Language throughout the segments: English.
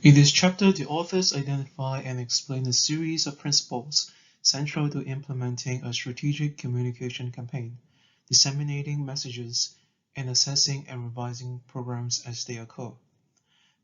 In this chapter, the authors identify and explain a series of principles central to implementing a strategic communication campaign, disseminating messages, and assessing and revising programs as they occur.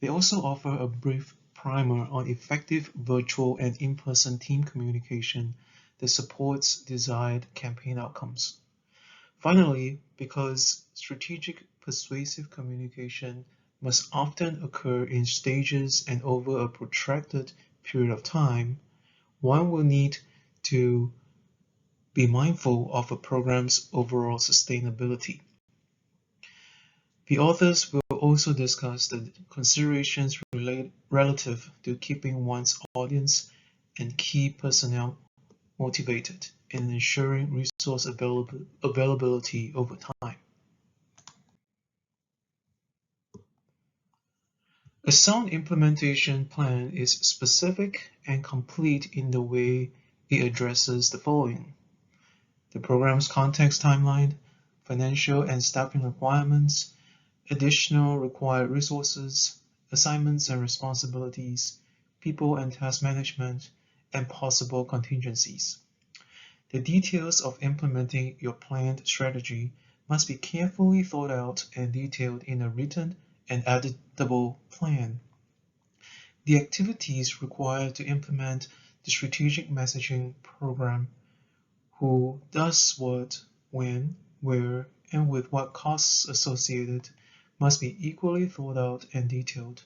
They also offer a brief primer on effective virtual and in-person team communication that supports desired campaign outcomes. Finally, because strategic persuasive communication must often occur in stages and over a protracted period of time, one will need to be mindful of a program's overall sustainability. The authors will also discuss the considerations relative to keeping one's audience and key personnel motivated and ensuring resource availability over time. A sound implementation plan is specific and complete in the way it addresses the following: the program's context timeline, financial and staffing requirements, additional required resources, assignments and responsibilities, people and task management, and possible contingencies. The details of implementing your planned strategy must be carefully thought out and detailed in a written and editable plan. The activities required to implement the strategic messaging program, who does what, when, where, and with what costs associated, must be equally thought out and detailed.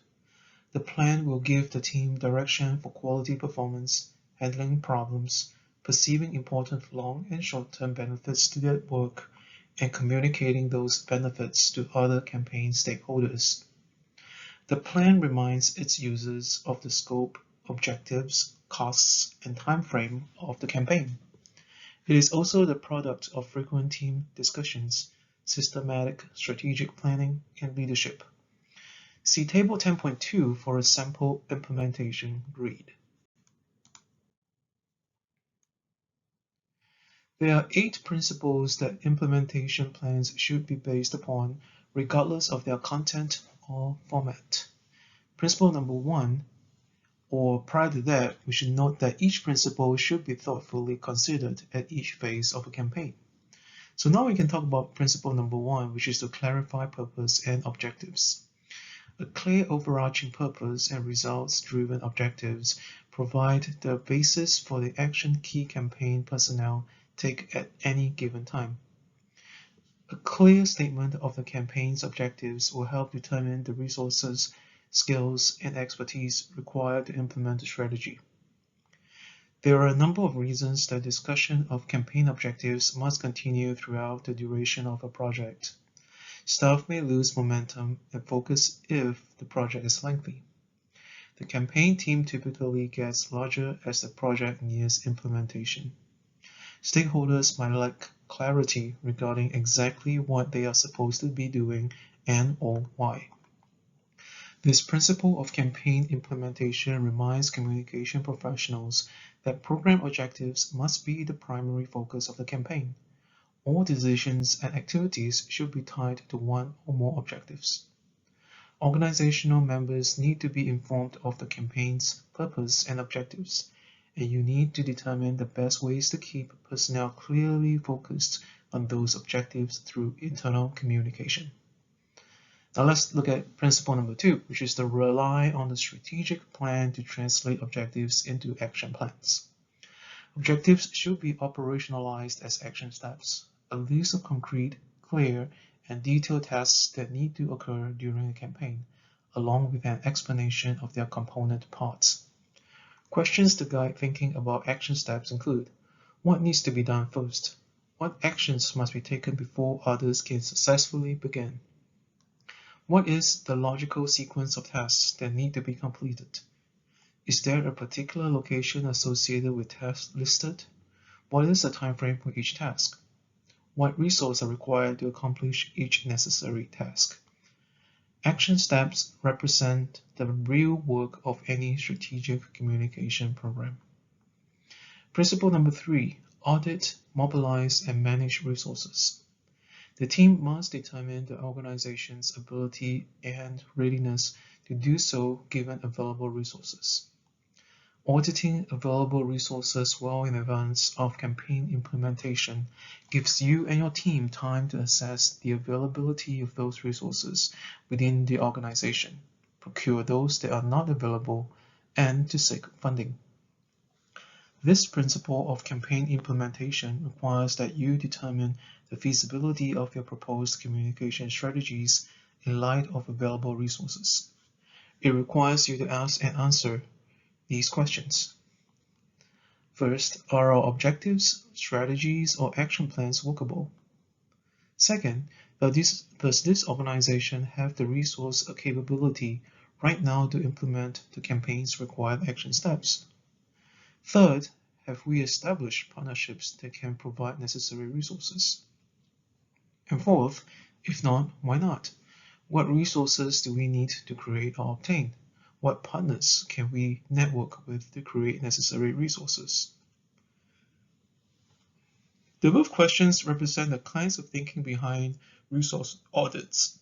The plan will give the team direction for quality performance, handling problems, perceiving important long and short-term benefits to their work, and communicating those benefits to other campaign stakeholders. The plan reminds its users of the scope, objectives, costs, and timeframe of the campaign. It is also the product of frequent team discussions, systematic strategic planning, and leadership. See Table 10.2 for a sample implementation grid. There are 8 principles that implementation plans should be based upon, regardless of their content or format. Principle number 1, or prior to that, we should note that each principle should be thoughtfully considered at each phase of a campaign. So now we can talk about principle number 1, which is to clarify purpose and objectives. A clear overarching purpose and results-driven objectives provide the basis for the action key campaign personnel take at any given time. A clear statement of the campaign's objectives will help determine the resources, skills, and expertise required to implement the strategy. There are a number of reasons that discussion of campaign objectives must continue throughout the duration of a project. Staff may lose momentum and focus if the project is lengthy. The campaign team typically gets larger as the project nears implementation. Stakeholders might lack clarity regarding exactly what they are supposed to be doing and or why. This principle of campaign implementation reminds communication professionals that program objectives must be the primary focus of the campaign. All decisions and activities should be tied to one or more objectives. Organizational members need to be informed of the campaign's purpose and objectives, and you need to determine the best ways to keep personnel clearly focused on those objectives through internal communication. Now let's look at principle number 2, which is to rely on the strategic plan to translate objectives into action plans. Objectives should be operationalized as action steps, a list of concrete, clear, and detailed tasks that need to occur during a campaign, along with an explanation of their component parts. Questions to guide thinking about action steps include: what needs to be done first? What actions must be taken before others can successfully begin? What is the logical sequence of tasks that need to be completed? Is there a particular location associated with tasks listed? What is the time frame for each task? What resources are required to accomplish each necessary task? Action steps represent the real work of any strategic communication program. Principle number 3, audit, mobilize, and manage resources. The team must determine the organization's ability and readiness to do so given available resources. Auditing available resources well in advance of campaign implementation gives you and your team time to assess the availability of those resources within the organization, procure those that are not available, and to seek funding. This principle of campaign implementation requires that you determine the feasibility of your proposed communication strategies in light of available resources. It requires you to ask and answer these questions. First, are our objectives, strategies, or action plans workable? Second, does this organization have the resource or capability right now to implement the campaign's required action steps? Third, have we established partnerships that can provide necessary resources? And fourth, if not, why not? What resources do we need to create or obtain? What partners can we network with to create necessary resources? The above questions represent the kinds of thinking behind resource audits,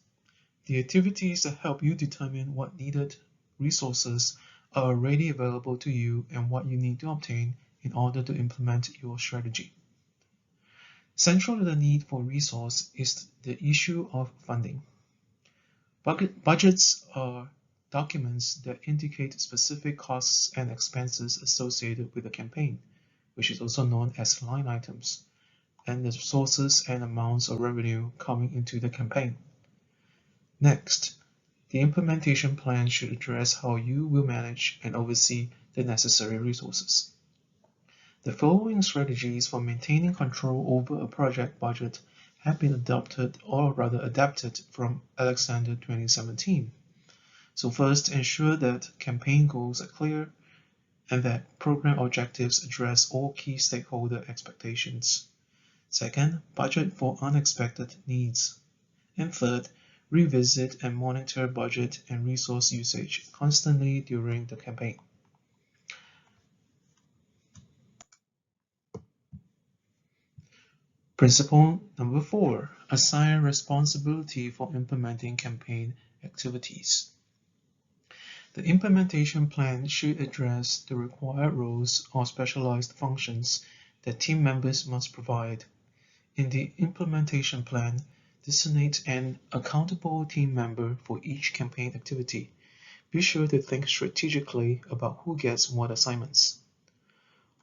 the activities that help you determine what needed resources are already available to you and what you need to obtain in order to implement your strategy. Central to the need for resource is the issue of funding. Budgets are documents that indicate specific costs and expenses associated with a campaign, which is also known as line items, and the sources and amounts of revenue coming into the campaign. Next, the implementation plan should address how you will manage and oversee the necessary resources. The following strategies for maintaining control over a project budget have been adopted or rather adapted from Alexander 2017. So first, ensure that campaign goals are clear and that program objectives address all key stakeholder expectations. Second, budget for unexpected needs. And third, revisit and monitor budget and resource usage constantly during the campaign. Principle number 4, assign responsibility for implementing campaign activities. The implementation plan should address the required roles or specialized functions that team members must provide. In the implementation plan, designate an accountable team member for each campaign activity. Be sure to think strategically about who gets what assignments.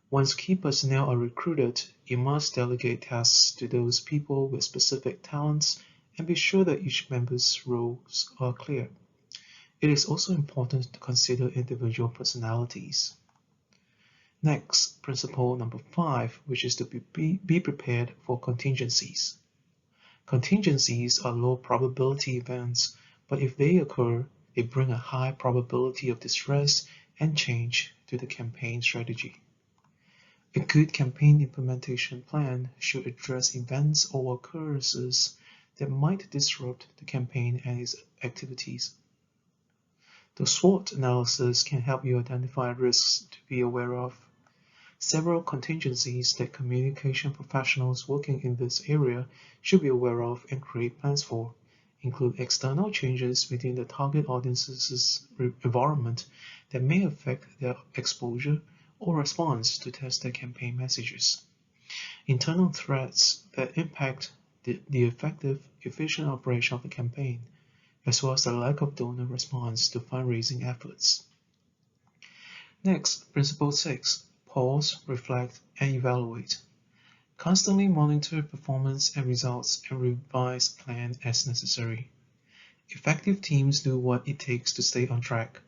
Once key personnel are recruited, you must delegate tasks to those people with specific talents and be sure that each member's roles are clear. It is also important to consider individual personalities. Next, principle number 5, which is to be prepared for contingencies. Contingencies are low probability events, but if they occur, they bring a high probability of distress and change to the campaign strategy. A good campaign implementation plan should address events or occurrences that might disrupt the campaign and its activities. The SWOT analysis can help you identify risks to be aware of. Several contingencies that communication professionals working in this area should be aware of and create plans for include external changes within the target audience's environment that may affect their exposure or response to tested campaign messages, internal threats that impact the effective, efficient operation of the campaign, as well as the lack of donor response to fundraising efforts. Next, Principle 6, pause, reflect, and evaluate. Constantly monitor performance and results and revise plan as necessary. Effective teams do what it takes to stay on track.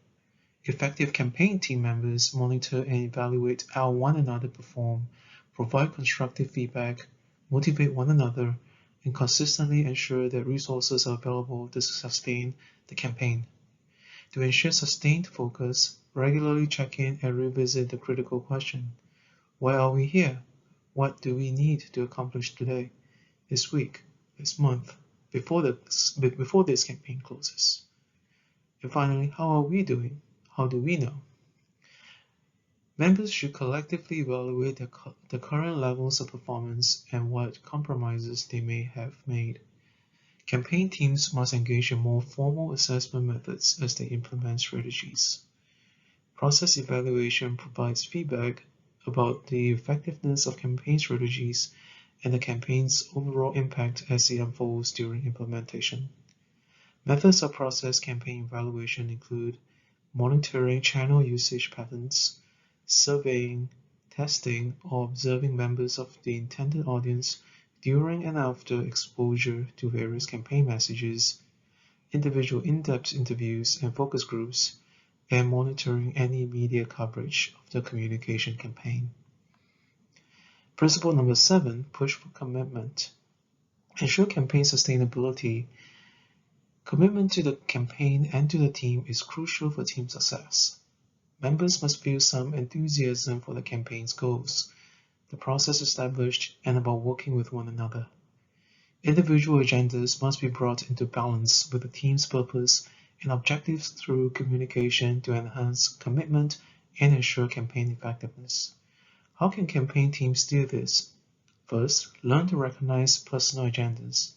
Effective campaign team members monitor and evaluate how one another perform, provide constructive feedback, motivate one another, and consistently ensure that resources are available to sustain the campaign. To ensure sustained focus, regularly check in and revisit the critical question: why are we here? What do we need to accomplish today, this week, this month, before this campaign closes? And finally, how are we doing? How do we know? Members should collectively evaluate the current levels of performance and what compromises they may have made. Campaign teams must engage in more formal assessment methods as they implement strategies. Process evaluation provides feedback about the effectiveness of campaign strategies and the campaign's overall impact as it unfolds during implementation. Methods of process campaign evaluation include monitoring channel usage patterns, surveying, testing, or observing members of the intended audience during and after exposure to various campaign messages, individual in-depth interviews and focus groups, and monitoring any media coverage of the communication campaign. Principle number 7, push for commitment. Ensure campaign sustainability. Commitment to the campaign and to the team is crucial for team success. Members must feel some enthusiasm for the campaign's goals, the process established, and about working with one another. Individual agendas must be brought into balance with the team's purpose and objectives through communication to enhance commitment and ensure campaign effectiveness. How can campaign teams do this? First, learn to recognize personal agendas.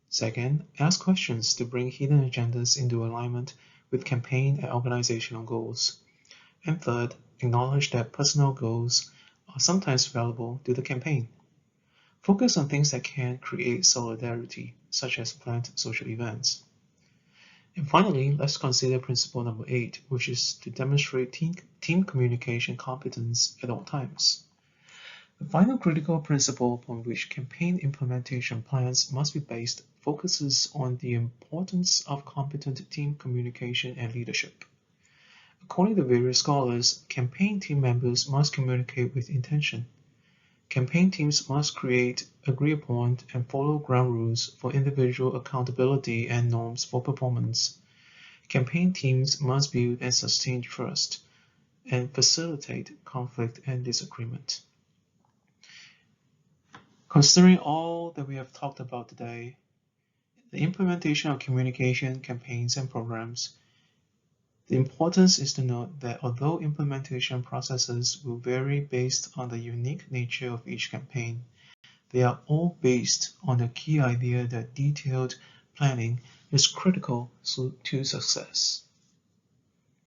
Second, ask questions to bring hidden agendas into alignment with campaign and organizational goals. And third, acknowledge that personal goals are sometimes valuable to the campaign. Focus on things that can create solidarity, such as planned social events. And finally, let's consider principle number 8, which is to demonstrate team communication competence at all times. The final critical principle upon which campaign implementation plans must be based focuses on the importance of competent team communication and leadership. According to various scholars, campaign team members must communicate with intention. Campaign teams must create, agree upon, and follow ground rules for individual accountability and norms for performance. Campaign teams must build and sustain trust and facilitate conflict and disagreement. Considering all that we have talked about today, the implementation of communication campaigns and programs, the importance is to note that although implementation processes will vary based on the unique nature of each campaign, they are all based on the key idea that detailed planning is critical to success.